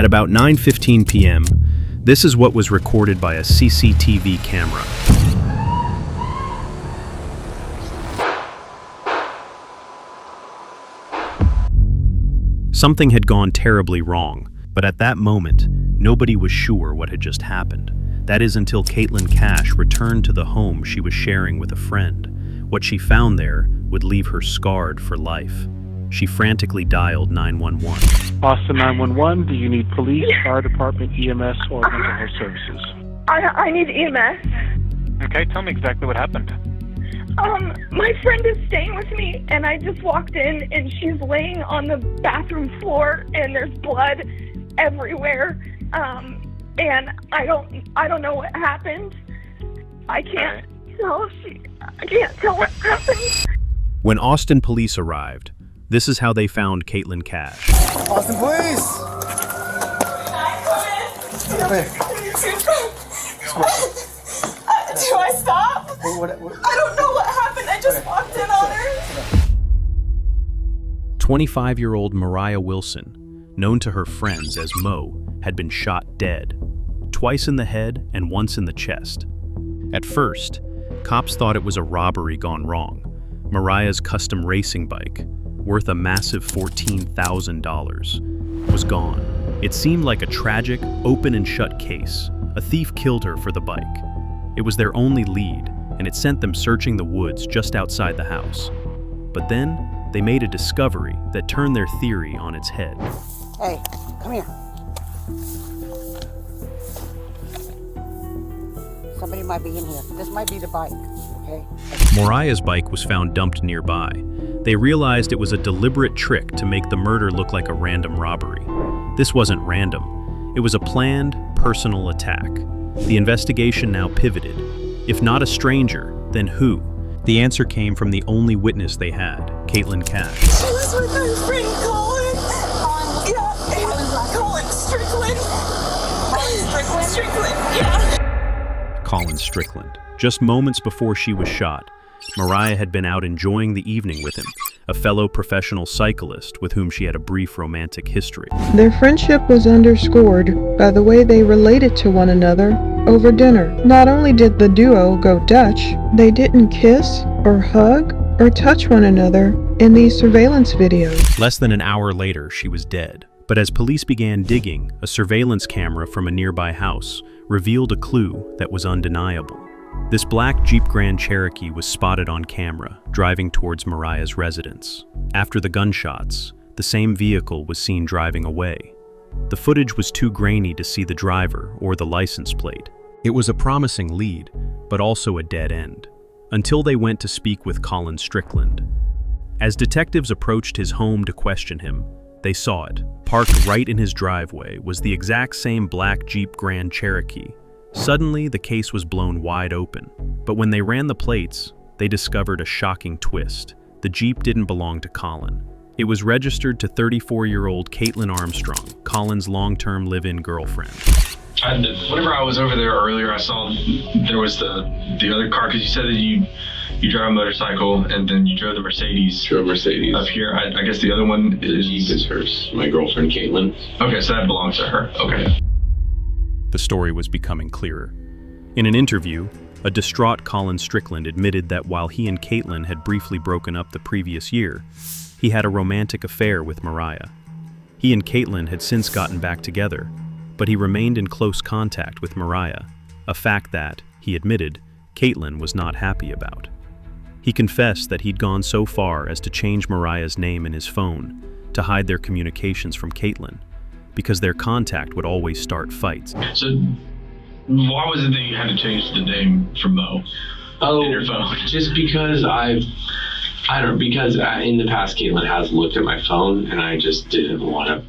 At about 9:15 p.m., this is what was recorded by a CCTV camera. Something had gone terribly wrong, but at that moment, nobody was sure what had just happened. That is until Caitlin Cash returned to the home she was sharing with a friend. What she found there would leave her scarred for life. She frantically dialed 911. Austin 911, do you need police, fire department, EMS, or mental health services? I need EMS. Okay, tell me exactly what happened. My friend is staying with me, and I just walked in, and she's laying on the bathroom floor, and there's blood everywhere. And I don't know what happened. I can't tell what happened. When Austin police arrived, this is how they found Caitlin Cash. Austin police! Do I stop? I don't know what happened. I just walked in on her. 25-year-old Mariah Wilson, known to her friends as Mo, had been shot dead, twice in the head and once in the chest. At first, cops thought it was a robbery gone wrong. Mariah's custom racing bike, worth a massive $14,000, was gone. It seemed like a tragic, open and shut case. A thief killed her for the bike. It was their only lead, and it sent them searching the woods just outside the house. But then, they made a discovery that turned their theory on its head. Hey, come here. Somebody might be in here. This might be the bike, okay? Mariah's bike was found dumped nearby. They realized it was a deliberate trick to make the murder look like a random robbery. This wasn't random. It was a planned, personal attack. The investigation now pivoted. If not a stranger, then who? The answer came from the only witness they had, Caitlin Cash. She was with her friend Colin. Colin Strickland. Colin Strickland. Just moments before she was shot, Mariah had been out enjoying the evening with him, a fellow professional cyclist with whom she had a brief romantic history. Their friendship was underscored by the way they related to one another over dinner. Not only did the duo go Dutch, they didn't kiss or hug or touch one another in these surveillance videos. Less than an hour later, she was dead. But as police began digging, a surveillance camera from a nearby house revealed a clue that was undeniable. This black Jeep Grand Cherokee was spotted on camera, driving towards Mariah's residence. After the gunshots, the same vehicle was seen driving away. The footage was too grainy to see the driver or the license plate. It was a promising lead, but also a dead end, until they went to speak with Colin Strickland. As detectives approached his home to question him, they saw it. Parked right in his driveway was the exact same black Jeep Grand Cherokee. Suddenly, the case was blown wide open. But when they ran the plates, they discovered a shocking twist. The Jeep didn't belong to Colin. It was registered to 34-year-old Caitlin Armstrong, Colin's long-term live-in girlfriend. Whenever I was over there earlier, I saw there was the other car, because you said that you drive a motorcycle and then you drove the Mercedes. Drove Mercedes. Up here. I guess the other one is hers. My girlfriend, Caitlin. Okay, so that belongs to her. Okay. The story was becoming clearer. In an interview, a distraught Colin Strickland admitted that while he and Caitlin had briefly broken up the previous year, he had a romantic affair with Mariah. He and Caitlin had since gotten back together, but he remained in close contact with Mariah, a fact that, he admitted, Caitlin was not happy about. He confessed that he'd gone so far as to change Mariah's name in his phone to hide their communications from Caitlin, because their contact would always start fights. So, why was it that you had to change the name from Mo in your phone? Just because because in the past Caitlin has looked at my phone and I just didn't want to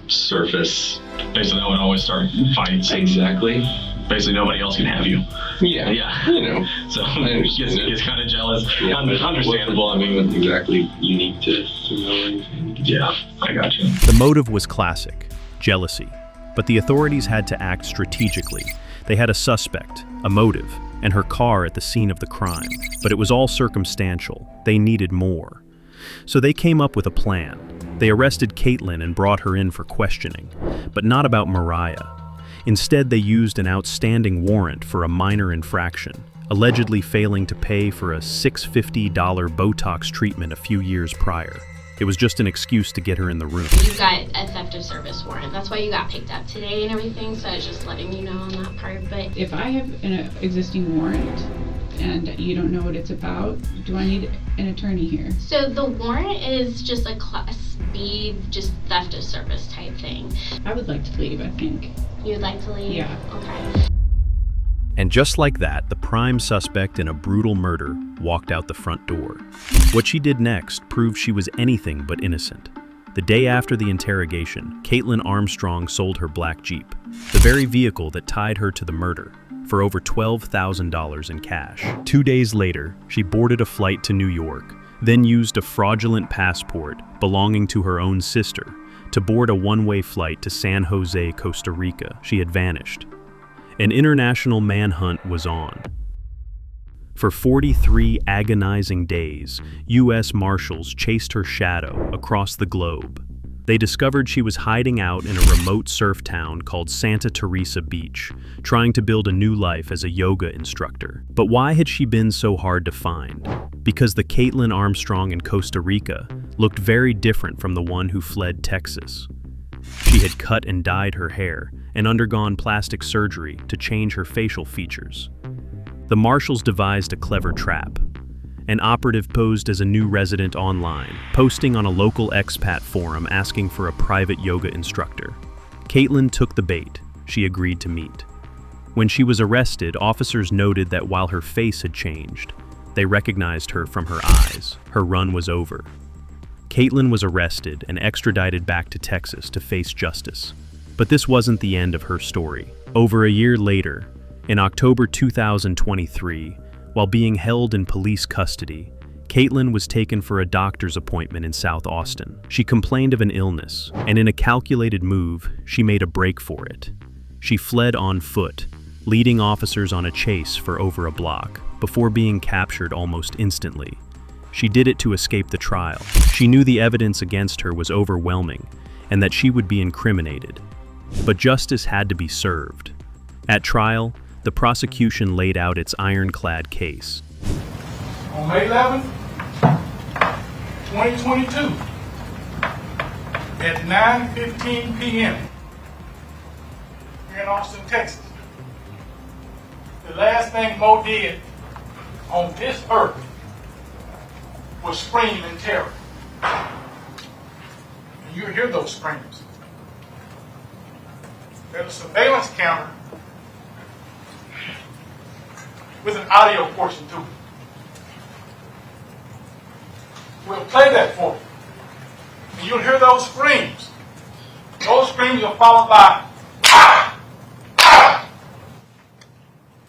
surface. Basically, that would always start fights. Exactly. Basically, nobody else can have you. Yeah. You know. So he gets kind of jealous. Yeah, Understandable. I mean, it's exactly unique to know anything. Yeah, I got you. The motive was classic, jealousy. But the authorities had to act strategically. They had a suspect, a motive, and her car at the scene of the crime. But it was all circumstantial. They needed more. So they came up with a plan. They arrested Caitlin and brought her in for questioning, but not about Mariah. Instead, they used an outstanding warrant for a minor infraction, allegedly failing to pay for a $650 Botox treatment a few years prior. It was just an excuse to get her in the room. You got a theft of service warrant. That's why you got picked up today and everything, so I was just letting you know on that part. But if I have an existing warrant and you don't know what it's about, do I need an attorney here? So the warrant is just a Class B, just theft of service type thing. I would like to leave, I think. You'd like to leave? Yeah. Okay. And just like that, the prime suspect in a brutal murder walked out the front door. What she did next proved she was anything but innocent. The day after the interrogation, Caitlin Armstrong sold her black Jeep, the very vehicle that tied her to the murder, for over $12,000 in cash. 2 days later, she boarded a flight to New York, then used a fraudulent passport belonging to her own sister to board a one-way flight to San Jose, Costa Rica. She had vanished. An international manhunt was on. For 43 agonizing days, U.S. Marshals chased her shadow across the globe. They discovered she was hiding out in a remote surf town called Santa Teresa Beach, trying to build a new life as a yoga instructor. But why had she been so hard to find? Because the Caitlin Armstrong in Costa Rica looked very different from the one who fled Texas. She had cut and dyed her hair and undergone plastic surgery to change her facial features. The Marshals devised a clever trap. An operative posed as a new resident online, posting on a local expat forum asking for a private yoga instructor. Caitlin took the bait. She agreed to meet. When she was arrested, officers noted that while her face had changed, they recognized her from her eyes. Her run was over. Caitlin was arrested and extradited back to Texas to face justice. But this wasn't the end of her story. Over a year later, in October 2023, while being held in police custody, Caitlin was taken for a doctor's appointment in South Austin. She complained of an illness, and in a calculated move, she made a break for it. She fled on foot, leading officers on a chase for over a block, before being captured almost instantly. She did it to escape the trial. She knew the evidence against her was overwhelming and that she would be incriminated. But justice had to be served. At trial, the prosecution laid out its ironclad case. On May 11, 2022, at 9:15 p.m. here in Austin, Texas, the last thing Mo did on this earth was scream in terror. And you hear those screams. There's a surveillance camera with an audio portion to it. We'll play that for you. And you'll hear those screams. Those screams are followed by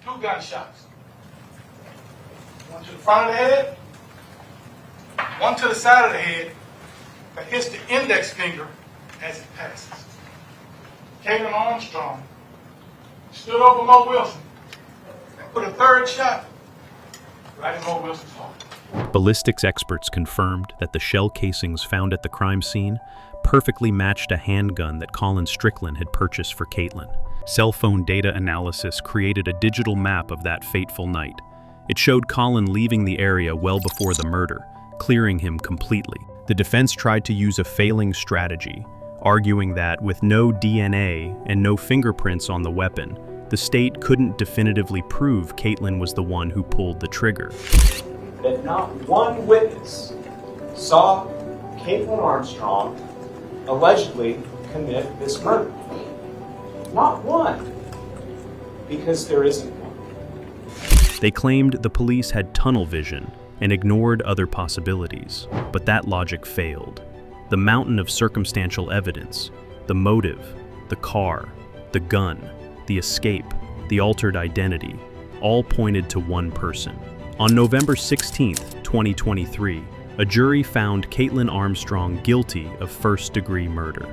2 gunshots. One to the front of the head, one to the side of the head that hits the index finger as it passes. Caitlin Armstrong stood over Mo Wilson and put a 3rd shot right in Mo Wilson's heart. Ballistics experts confirmed that the shell casings found at the crime scene perfectly matched a handgun that Colin Strickland had purchased for Caitlin. Cell phone data analysis created a digital map of that fateful night. It showed Colin leaving the area well before the murder, clearing him completely. The defense tried to use a failing strategy, arguing that with no DNA and no fingerprints on the weapon, the state couldn't definitively prove Caitlin was the one who pulled the trigger. That not one witness saw Caitlin Armstrong allegedly commit this murder. Not one. Because there isn't one. They claimed the police had tunnel vision and ignored other possibilities, but that logic failed. The mountain of circumstantial evidence, the motive, the car, the gun, the escape, the altered identity, all pointed to one person. On November 16, 2023, a jury found Caitlin Armstrong guilty of first-degree murder.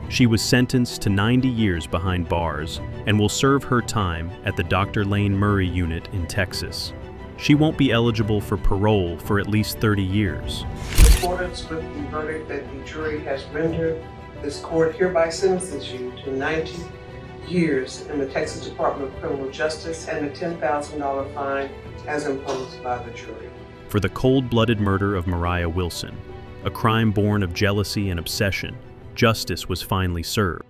She was sentenced to 90 years behind bars and will serve her time at the Dr. Lane Murray unit in Texas. She won't be eligible for parole for at least 30 years. In accordance with the verdict that the jury has rendered, this court hereby sentences you to 90 years in the Texas Department of Criminal Justice and a $10,000 fine as imposed by the jury. For the cold-blooded murder of Mariah Wilson, a crime born of jealousy and obsession, justice was finally served.